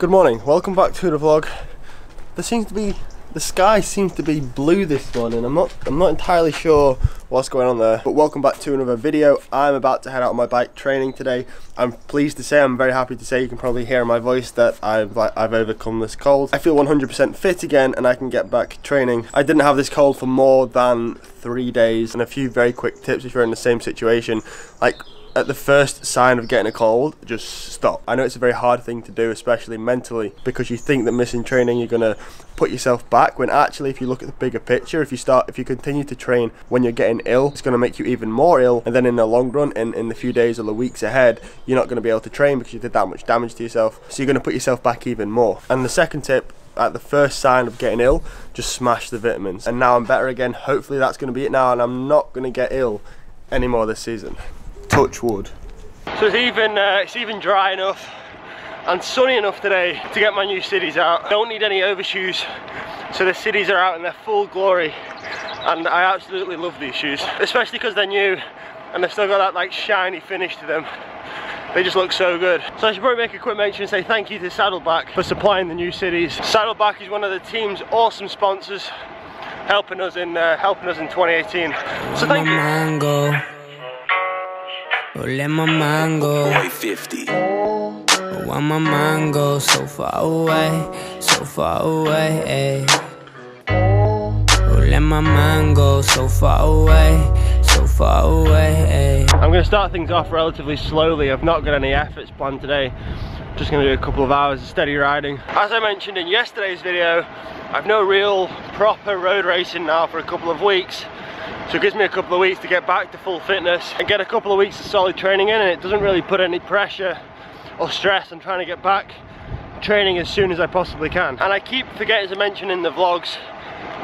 Good morning, welcome back to the vlog. The sky seems to be blue this morning. I'm not entirely sure what's going on there, but welcome back to another video. I'm about to head out on my bike training today. I'm pleased to say, I'm very happy to say, you can probably hear in my voice that I've overcome this cold. I feel 100% fit again and I can get back training. I didn't have this cold for more than 3 days, and a few very quick tips if you're in the same situation. Like, at the first sign of getting a cold, just stop. I know it's a very hard thing to do, especially mentally, because you think that missing training you're gonna put yourself back, when actually if you look at the bigger picture, if you continue to train when you're getting ill, it's gonna make you even more ill, and then in the long run, in the few days or the weeks ahead, you're not gonna be able to train because you did that much damage to yourself, so you're gonna put yourself back even more. And the second tip, at the first sign of getting ill, just smash the vitamins. And now I'm better again, hopefully that's gonna be it now, and I'm not gonna get ill anymore this season. Touch wood. So it's even dry enough and sunny enough today to get my new SIDIs out. Don't need any overshoes, so the SIDIs are out in their full glory, and I absolutely love these shoes, especially because they're new and they've still got that like shiny finish to them. They just look so good. So I should probably make a quick mention and say thank you to Saddleback for supplying the new SIDIs. Saddleback is one of the team's awesome sponsors, helping us in 2018. So thank you. Oh, let my mind go. Boy 50. Oh, why my mind go so far away, so far away. Oh, let my mind go so far away, so far away. I'm going to start things off relatively slowly. I've not got any efforts planned today. Just going to do a couple of hours of steady riding. As I mentioned in yesterday's video, I've no real proper road racing now for a couple of weeks. So it gives me a couple of weeks to get back to full fitness and get a couple of weeks of solid training in, and it doesn't really put any pressure or stress on trying to get back training as soon as I possibly can. And I keep forgetting to mention in the vlogs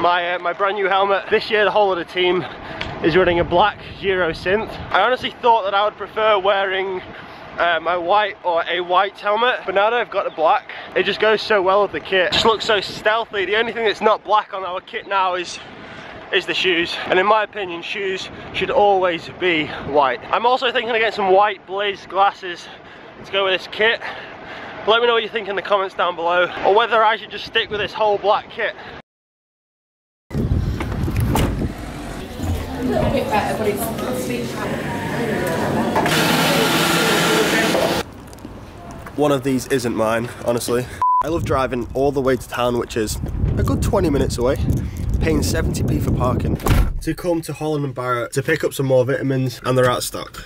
my brand new helmet. This year the whole of the team is running a black Giro synth. I honestly thought that I would prefer wearing my white or a white helmet, but now that I've got the black, it just goes so well with the kit. It just looks so stealthy. The only thing that's not black on our kit now is the shoes, and in my opinion shoes should always be white. I'm also thinking of getting some white Blaze glasses to go with this kit. Let me know what you think in the comments down below, or whether I should just stick with this whole black kit. A little bit better, but it's One of these isn't mine, honestly. I love driving all the way to town, which is a good 20 minutes away, paying 70p for parking, to come to Holland & Barrett to pick up some more vitamins, and they're out of stock.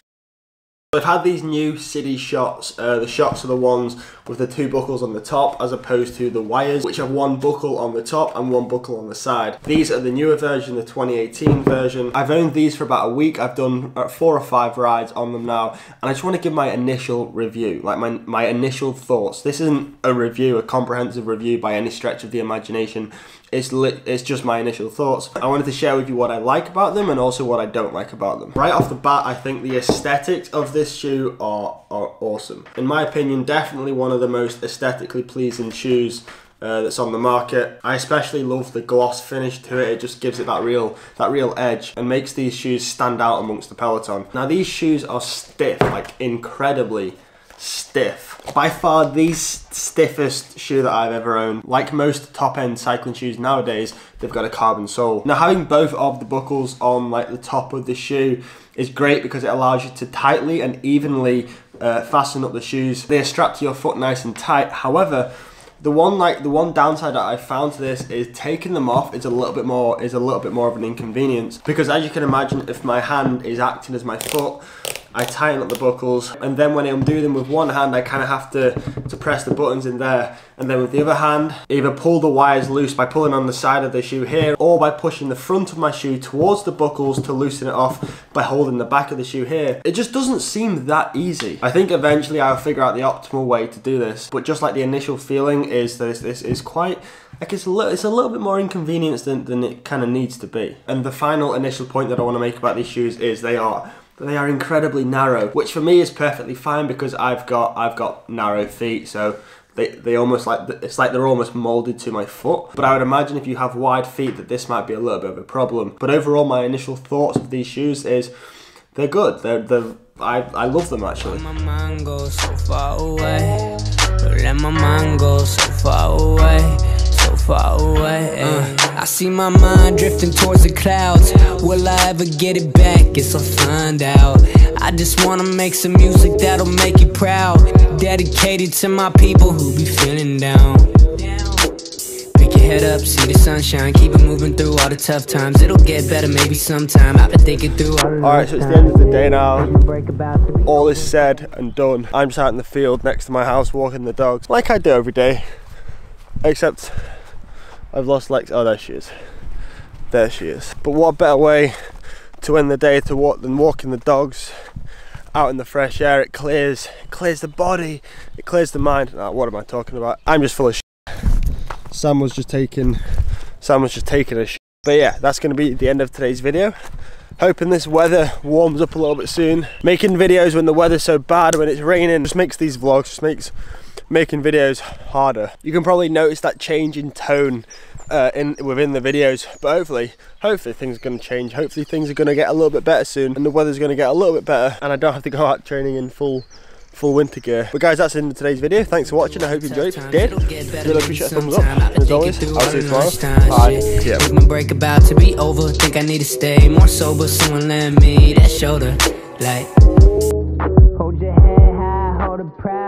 I've had these new SIDI shots. The shots are the ones with the 2 buckles on the top, as opposed to the wires, which have 1 buckle on the top and 1 buckle on the side. These are the newer version, the 2018 version. I've owned these for about a week. I've done 4 or 5 rides on them now, and I just want to give my initial review, like my initial thoughts. This isn't a review, a comprehensive review by any stretch of the imagination. It's just my initial thoughts. I wanted to share with you what I like about them and also what I don't like about them. Right off the bat, I think the aesthetics of this shoe are awesome. In my opinion, definitely one of the most aesthetically pleasing shoes that's on the market. I especially love the gloss finish to it. It just gives it that real edge and makes these shoes stand out amongst the peloton. Now these shoes are stiff, like incredibly stiff. By far the stiffest shoe that I've ever owned. Like most top-end cycling shoes nowadays, they've got a carbon sole. Now having both of the buckles on like the top of the shoe is great because it allows you to tightly and evenly fasten up the shoes. They are strapped to your foot nice and tight. However, the one downside that I found to this is taking them off is a little bit more of an inconvenience, because as you can imagine, if my hand is acting as my foot, I tighten up the buckles, and then when I undo them with one hand, I kind of have to press the buttons in there, and then with the other hand, either pull the wires loose by pulling on the side of the shoe here, or by pushing the front of my shoe towards the buckles to loosen it off by holding the back of the shoe here. It just doesn't seem that easy. I think eventually I'll figure out the optimal way to do this, but just like the initial feeling is that this is quite, like it's a little bit more inconvenience than it kind of needs to be. And the final initial point that I want to make about these shoes is they are incredibly narrow, which for me is perfectly fine because I've got narrow feet, so they almost like, it's like they're almost molded to my foot. But I would imagine if you have wide feet that this might be a little bit of a problem. But overall, my initial thoughts of these shoes is they're good. I love them actually. My mind goes so far away. Let my mind goes so far away, so far away. I see my mind drifting towards the clouds. Will I ever get it back? Guess I'll find out. I just wanna make some music that'll make you proud. Dedicated to my people who be feeling down. Pick your head up, see the sunshine. Keep it moving through all the tough times. It'll get better maybe sometime. I've been thinking through all. Alright, so it's the end of the day now. All is said and done. I'm just out in the field next to my house walking the dogs, like I do every day. Except I've lost Lex. Oh, there she is. There she is. But what better way to end the day than walking the dogs out in the fresh air. It clears the body, it clears the mind. Oh, what am I talking about? I'm just full of shit. Sam was just taking a shit. But yeah, that's going to be the end of today's video. Hoping this weather warms up a little bit soon. Making videos when the weather's so bad, when it's raining, just makes these vlogs, just makes making videos harder. You can probably notice that change in tone within the videos, but hopefully things are going to change. Hopefully things are going to get a little bit better soon, and the weather's going to get a little bit better, and I don't have to go out training in full winter gear. But guys, that's the end of today's video. Thanks for watching. I hope you enjoyed. If you did, really appreciate a thumbs up. And as always, I'll see you tomorrow. Bye. Yeah. My break about to be over. Think I need to stay more sober. Someone lend me that shoulder, like hold your head high, hold it proud.